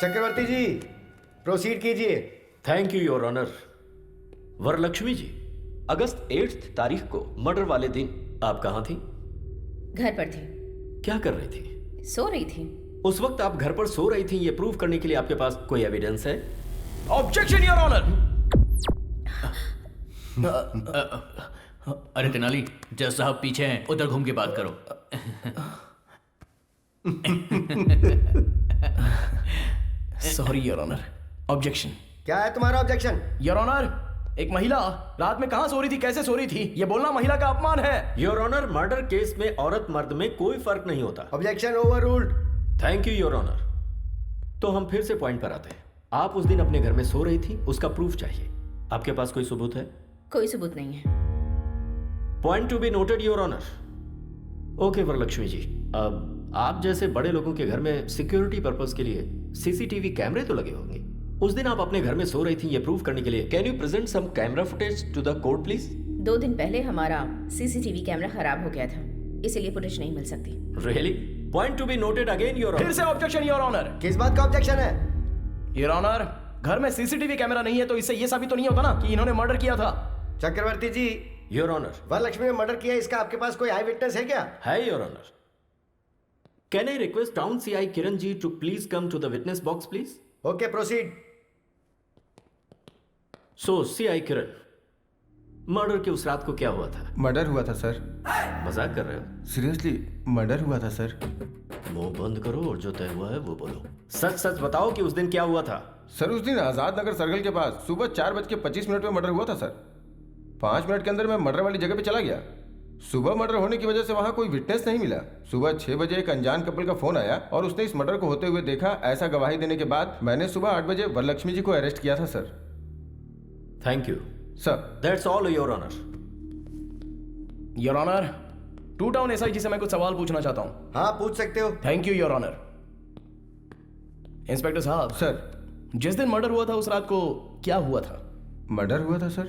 चक्रवर्ती ji, proceed कीजिए। Thank you your honour. Varalakshmi ji, अगस्त 8 तारीख को मर्डर वाले दिन आप कहाँ थी? घर पर थी। क्या कर रही थी? सो रही थी। उस वक्त आप घर पर सो रही थी, ये प्रूव करने के लिए आपके पास कोई एविडेंस है? Objection your honour. अरे तेनाली, जज साहब पीछे हैं, उधर घूम के बात करो। Sorry your honour. ऑब्जेक्शन। क्या है तुम्हारा ऑब्जेक्शन? योर ऑनर, एक महिला रात में कहां सो रही थी, कैसे सो रही थी, ये बोलना महिला का अपमान है। योर ऑनर, मर्डर केस में औरत मर्द में कोई फर्क नहीं होता। Objection overruled. Thank you your honour. तो हम फिर से पॉइंट पर आते हैं। आप उस दिन अपने घर में सो रही थी, उसका प्रूफ चाहिए। आपके पास कोई सबूत है? कोई सबूत नहीं है। Point to be noted your honour. Okay Varalakshmi ji, अब आप जैसे बड़े लोगों के घर में सिक्योरिटी पर्पस के लिए सीसीटीवी कैमरे तो लगे होंगे। उस दिन आप अपने घर में सो रही थी, ये प्रूव करने के लिए can you present some camera footage to the court please? 2 दिन पहले हमारा सीसीटीवी कैमरा खराब हो गया था, इसीलिए फुटेज नहीं मिल सकती। Really? Point to be noted again your honour. फिर से ऑब्जेक्शन योर ऑनर। किस बात का ऑब्जेक्शन है? योर ऑनर, घर में सीसीटीवी कैमरा नहीं है तो इससे ये साबित तो नहीं होता ना कि इन्होंने मर्डर किया था। चक्रवर्ती जी, योर ऑनर, वरलक्ष्मी ने मर्डर किया, इसका आपके पास कोई आई विटनेस है क्या? है your honour. Can I request town CI Kiran ji to please come to the witness box please? Okay, proceed. So CI Kiran, murder की उस रात को क्या हुआ था? मर्डर हुआ था सर। मजाक कर रहे हो? सीरियसली मर्डर हुआ था सर। मुंह बंद करो और जो तय हुआ है वो बोलो। सच सच बताओ कि उस दिन क्या हुआ था? सर उस दिन आजाद नगर सर्कल के पास सुबह 4:25 में मर्डर हुआ था सर। 5 मिनट के अंदर मैं मर्डर वाली जगह पे चला गया। सुबह मर्डर होने की वजह से वहां कोई विटनेस नहीं मिला। सुबह 6 बजे एक अनजान कपल का फोन आया और उसने इस मर्डर को होते हुए देखा। ऐसा गवाही देने के बाद मैंने सुबह 8 बजे वरलक्ष्मी जी को अरेस्ट किया था sir. Thank you sir. That's all your honour. Your honour, 2 town SI से मैं कुछ सवाल पूछना चाहता हूं। हाँ, पूछ सकते हो। Thank you your honour. Inspector साहब, सर, जिस दिन मर्डर हुआ था उस रात को क्या हुआ था? मर्डर हुआ था सर।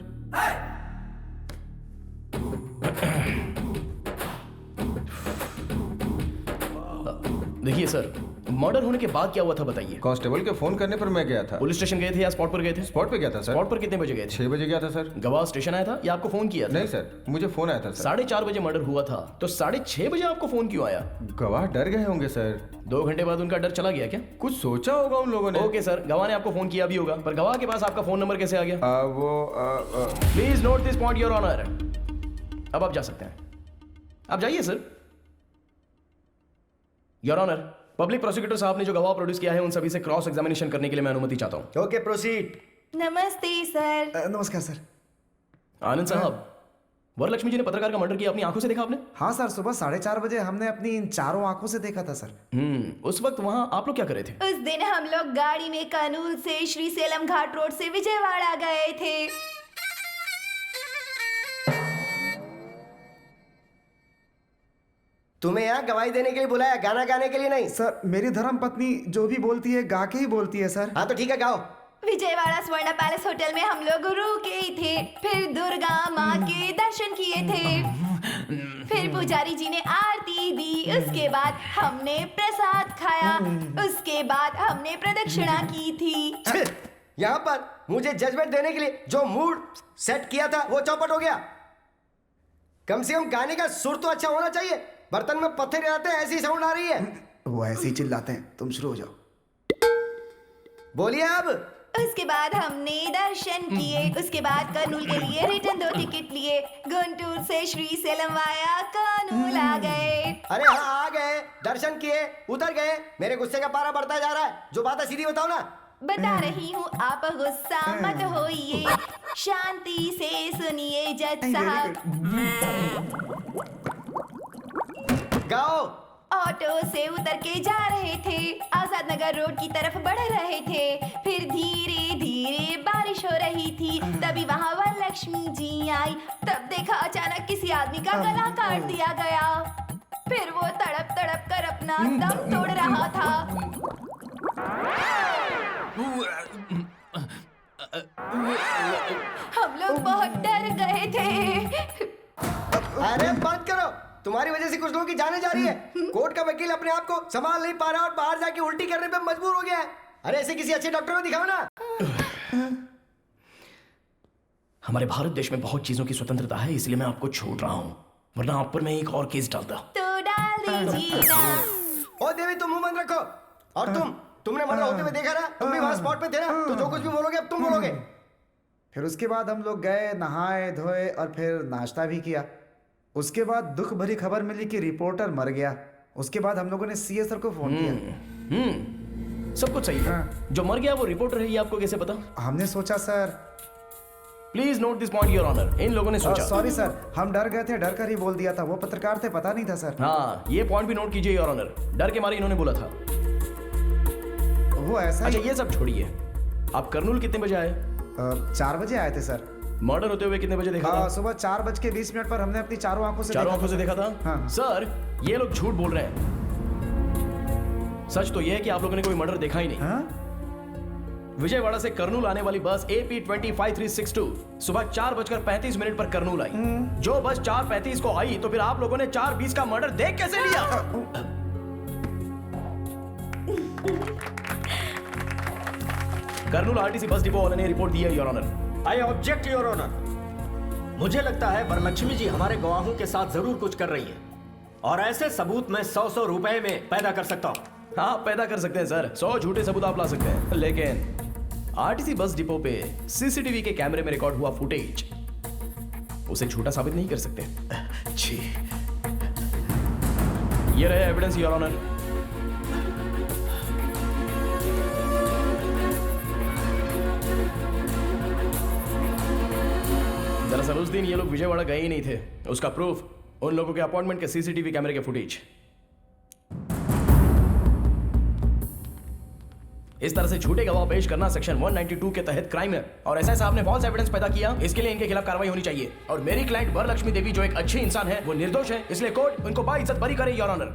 देखिए सर, मर्डर होने के बाद क्या हुआ था बताइए। कांस्टेबल के फोन करने पर मैं गया था। पुलिस स्टेशन गए थे या स्पॉट पर गए थे? स्पॉट पे गया था सर। स्पॉट पर कितने बजे गए थे? 6 बजे गया था सर। गवाह स्टेशन आया था या आपको फोन किया था? नहीं सर, मुझे फोन आया था सर। 4:30 बजे मर्डर हुआ था, तो 6:30 बजे आपको फोन क्यों आया? गवाह डर गए होंगे सर। 2 घंटे बाद उनका डर चला गया क्या? कुछ सोचा होगा उन लोगों ने। ओके सर, गवाह ने आपको फोन किया भी होगा, पर गवाह के पास आपका फोन नंबर कैसे आ गया? Please note this point your honour. अब आप जा सकते हैं, आप जाइए sir. Your honour, public prosecutor साहब ने जो गवाह प्रोड्यूस किया है उन सभी से क्रॉस एग्जामिनेशन करने के लिए मैं अनुमति चाहता हूं। Okay, proceed. नमस्ते सर। नमस्कार सर। आनंद साहब, वरलक्ष्मी जी ने पत्रकार का मर्डर किया, अपनी आंखों से देखा आपने? हाँ सर, सुबह 4:30 बजे हमने अपनी इन चारों आंखों से देखा था सर। उस वक्त वहां आप लोग क्या कर रहे थे? उस दिन हम लोग गाड़ी में कानूल से श्री सेलम घाट रोड से विजयवाड़ा गए थे। तुम्हें यहाँ गवाही देने के लिए बुलाया, गाना गाने के लिए नहीं। सर, मेरी धर्म पत्नी जो भी बोलती है गा के ही बोलती है सर। हाँ तो ठीक है, गाओ। विजयवाड़ा स्वर्ण पैलेस होटल में हम लोग रुके थे, फिर दुर्गा माँ के दर्शन किए थे, फिर पुजारी जी ने आरती दी, उसके बाद हमने प्रसाद खाया, उसके बाद हमने प्रदक्षिणा की थी। यहाँ पर मुझे जजमेंट देने के लिए जो मूड सेट किया था वो चौपट हो गया। कम से कम गाने का सुर तो अच्छा होना चाहिए। बर्तन में पत्थर रहते हैं, ऐसी साउंड आ रही है। वो ऐसे ही चिल्लाते हैं, तुम शुरू हो जाओ। बोलिए अब। उसके बाद हमने दर्शन किए, उसके बाद कर्नूल के लिए रिटर्न 2 टिकट लिए, गुंटूर से श्री सेलम वाया कर्नूल आ गए। अरे हाँ, आ गए, दर्शन किए, उतर गए। मेरे गुस्से का पारा बढ़ता जा रहा है। जो बात है सीधी बताओ ना। बता रही हूँ, आप गुस्सा मत होइए, शांति से सुनिए जज साहब। गाओ। ऑटो से उतर के जा रहे थे, आजाद नगर रोड की तरफ बढ़ रहे थे, फिर धीरे धीरे बारिश हो रही थी, तभी वहाँ वरलक्ष्मी जी आई। तब देखा अचानक किसी आदमी का गला काट दिया गया, फिर वो तड़प तड़प कर अपना दम तोड़ रहा था। हम लोग बहुत डर गए थे। अरे बंद करो, तुम्हारी वजह से कुछ लोगों की जाने जा रही है। कोर्ट का वकील अपने आप को संभाल नहीं पा रहा और बाहर जाके उल्टी करने पे मजबूर हो गया है। अरे ऐसे किसी अच्छे डॉक्टर को दिखाओ ना। हमारे भारत देश में बहुत चीजों की स्वतंत्रता है, इसलिए मैं आपको छोड़ रहा हूँ, वरना आप पर मैं एक और केस डालता। तो डाल दीजिए ना। ओ देवी, तुम मुंह बंद रखो। और तुमने मर्डर होते हुए देखा ना, तुम भी वहां स्पॉट पे थे ना, तो जो कुछ भी बोलोगे अब तुम बोलोगे। फिर उसके बाद हम लोग गए, नहाए धोए और फिर नाश्ता भी किया। उसके बाद दुख भरी खबर मिली कि रिपोर्टर मर गया। उसके बाद हम लोगों ने सीए सर को फोन किया। सब कुछ सही है। जो मर गया वो रिपोर्टर है, ये आपको कैसे पता? हमने सोचा sir. Please note this point your honour. इन लोगों ने सोचा। सॉरी सर, हम डर गए थे, डर कर ही बोल दिया था। वो पत्रकार थे, पता नहीं था सर। हाँ, ये पॉइंट भी नोट कीजिए योर ऑनर। डर के मारे इन्होंने बोला था। वो ऐसा अच्छा, ये सब छोड़िए। आप करनूल कितने बजे आए? 4 बजे आए थे सर। मर्डर होते हुए कितने बजे देखा था? सुबह 4:20 पर हमने अपनी चारों आंखों से देखा था। हाँ। सर, ये लोग झूठ बोल रहे हैं। सच तो यह है कि आप लोगों ने कोई मर्डर देखा ही नहीं। हाँ? विजयवाड़ा से करनूल आने वाली बस AP 25362 सुबह 4:35 पर करनूल आई। जो बस 4:35 को आई, तो फिर आप लोगों ने 4:20 का मर्डर देख कैसे लिया? करनूल RTC बस डिपो वाले ने रिपोर्ट दी है your honour. I object your honour. मुझे लगता है वरलक्ष्मी जी हमारे गवाहों के साथ जरूर कुछ कर रही है, और ऐसे सबूत मैं 100 रुपए में पैदा कर सकता हूँ। हाँ, पैदा कर सकते हैं सर। 100 झूठे सबूत आप ला सकते हैं, लेकिन RTC बस डिपो पे CCTV के कैमरे में रिकॉर्ड हुआ फुटेज उसे झूठा साबित नहीं कर सकते। जी, ये रहे एविडेंस योर ऑनर। दरअसल उस दिन ये लोग विजयवाड़ा गए ही नहीं थे। उसका प्रूफ उन लोगों के अपॉइंटमेंट के CCTV कैमरे के फुटेज। इस तरह से झूठे गवाह पेश करना सेक्शन 192 के तहत क्राइम है, और ऐसा साहब ने फॉल्स एविडेंस पैदा किया। इसके लिए इनके खिलाफ कार्रवाई होनी चाहिए। और मेरी क्लाइंट वरलक्ष्मी देवी जो एक अच्छी इंसान है, वो निर्दोष है, इसलिए कोर्ट उनको बाइज्जत बरी करे योर ऑनर।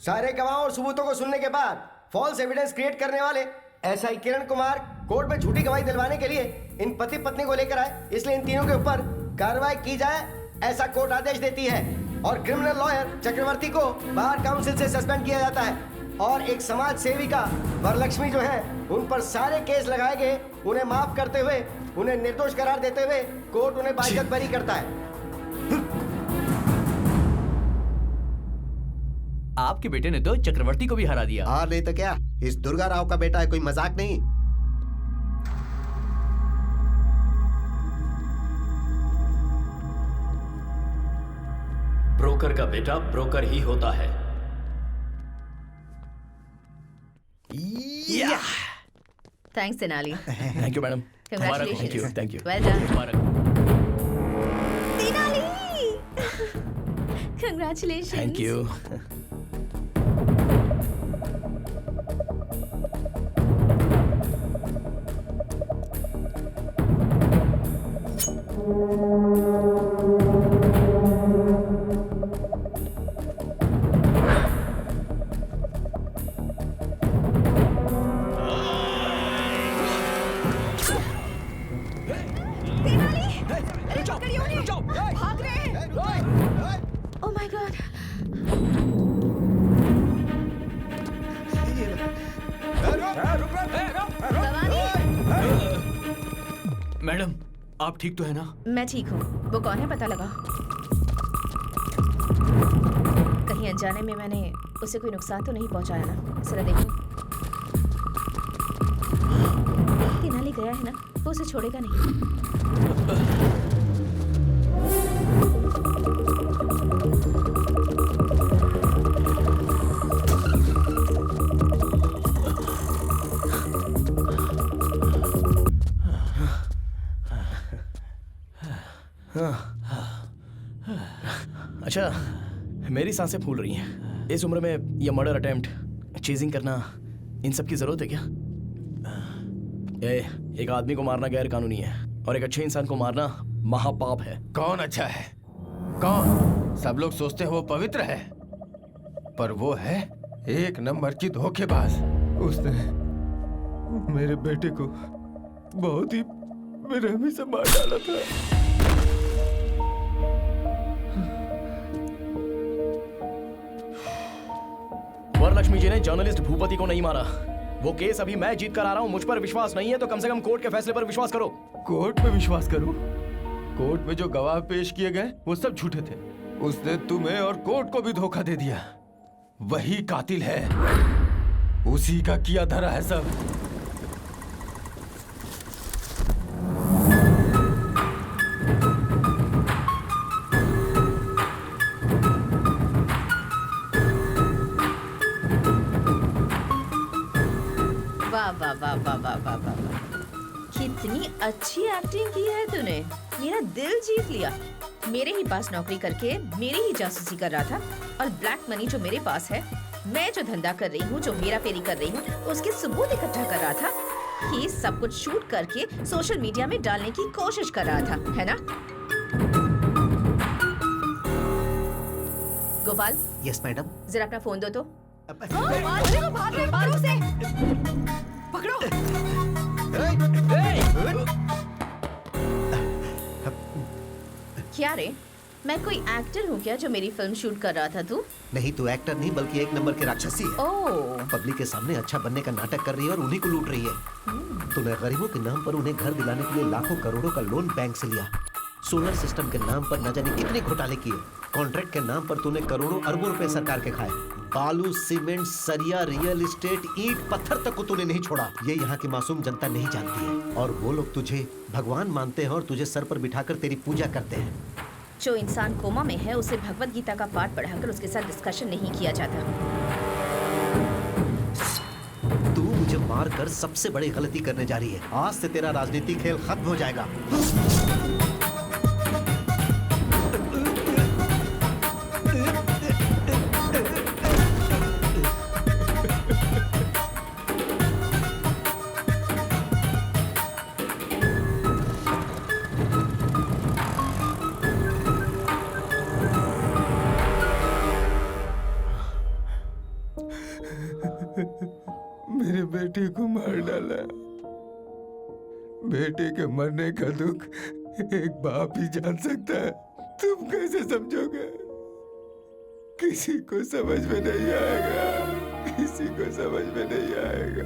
सारे गवाहों और सबूतों को सुनने के बाद फॉल्स एविडेंस क्रिएट करने वाले SI किरण कुमार कोर्ट में झूठी गवाही दिलवाने के लिए इन पति पत्नी को लेकर आए, इसलिए इन तीनों के ऊपर कार्रवाई की जाए, ऐसा कोर्ट आदेश देती है। और क्रिमिनल लॉयर चक्रवर्ती को बार काउंसिल से सस्पेंड किया जाता है, और एक समाज सेविका वरलक्ष्मी जो है, उन पर सारे केस लगाए गए। उन्हें माफ करते हुए, उन्हें निर्दोष करार देते हुए कोर्ट उन्हें बाइज्जत बरी करता है। आपके बेटे ने तो चक्रवर्ती को भी हरा दिया। और नहीं तो क्या, इस दुर्गा राव का बेटा है, कोई मजाक नहीं। ब्रोकर का बेटा ब्रोकर ही होता है। Thanks Tenali. Thank you madam. Congratulations. Thank you. Well done. Tenali, congratulations. Thank you. Oh my God. Madam, आप ठीक तो है ना? मैं ठीक हूँ। वो कौन है पता लगा? कहीं अनजाने में मैंने उसे कोई नुकसान तो नहीं पहुंचाया ना? जरा देखो। तेनाली गया है ना, वो उसे छोड़ेगा नहीं। अच्छा, मेरी सांसें फूल रही हैं। इस उम्र में ये मर्डर अटेम्प्ट, चेजिंग करना, इन सब की जरूरत है क्या? एक आदमी को मारना गैर कानूनी है, और एक अच्छे इंसान को मारना महापाप है। कौन अच्छा है? कौन? सब लोग सोचते हैं वो पवित्र है, पर वो है एक नंबर की धोखेबाज। उसने मेरे बेटे को बहुत ही बेरहमी से मार डाला था। वरलक्ष्मी जी ने जर्नलिस्ट भूपति को नहीं मारा। वो केस अभी मैं जीत कर आ रहा हूँ। मुझ पर विश्वास नहीं है तो कम से कम कोर्ट के फैसले पर विश्वास करो। कोर्ट पे विश्वास करूं? कोर्ट में जो गवाह पेश किए गए वो सब झूठे थे। उसने तुम्हें और कोर्ट को भी धोखा दे दिया। वही कातिल है, उसी का किया धरा है सब। वाह वाह वाह वाह वाह वाह वाह वाह। कितनी अच्छी एक्टिंग की है तूने, मेरा दिल जीत लिया। मेरे ही पास नौकरी करके मेरी ही जासूसी कर रहा था और ब्लैक मनी जो मेरे पास है, मैं जो धंधा कर रही हूँ, जो मेरा फेरी कर रही हूँ, उसके सबूत इकट्ठा कर रहा था। ये सब कुछ शूट करके सोशल मीडिया में डालने की कोशिश कर रहा था, है ना? Gopal, yes madam. जरा अपना फोन दो तो। पकड़ो। क्या रे, मैं कोई एक्टर हूँ क्या जो मेरी फिल्म शूट कर रहा था तू? नहीं, तू एक्टर नहीं बल्कि एक नंबर की राक्षसी है। ओह, पब्लिक के सामने अच्छा बनने का नाटक कर रही है और उन्हीं को लूट रही है। तूने गरीबों के नाम पर उन्हें घर दिलाने के लिए लाखों करोड़ों का लोन बैंक से लिया। सोलर सिस्टम के नाम पर न जाने कितने घोटाले किए। कॉन्ट्रैक्ट के नाम पर तूने करोड़ों अरबों रुपए सरकार के खाए। बालू, सीमेंट, सरिया, रियल एस्टेट, ईंट, पत्थर तक को तूने नहीं छोड़ा। ये यहाँ की मासूम जनता नहीं जानती है और वो लोग तुझे भगवान मानते हैं और तुझे सर पर बिठाकर तेरी पूजा करते हैं। जो इंसान कोमा में है उसे भगवत गीता का पाठ पढ़ाकर उसके साथ डिस्कशन नहीं किया जाता। तू मुझे मार कर सबसे बड़ी गलती करने जा रही है। आज से तेरा राजनीतिक खेल खत्म हो जाएगा। मेरे बेटे को मार डाला। बेटे के मरने का दुख एक बाप ही जान सकता है। तुम कैसे समझोगे? किसी को समझ में नहीं आएगा, किसी को समझ में नहीं आएगा।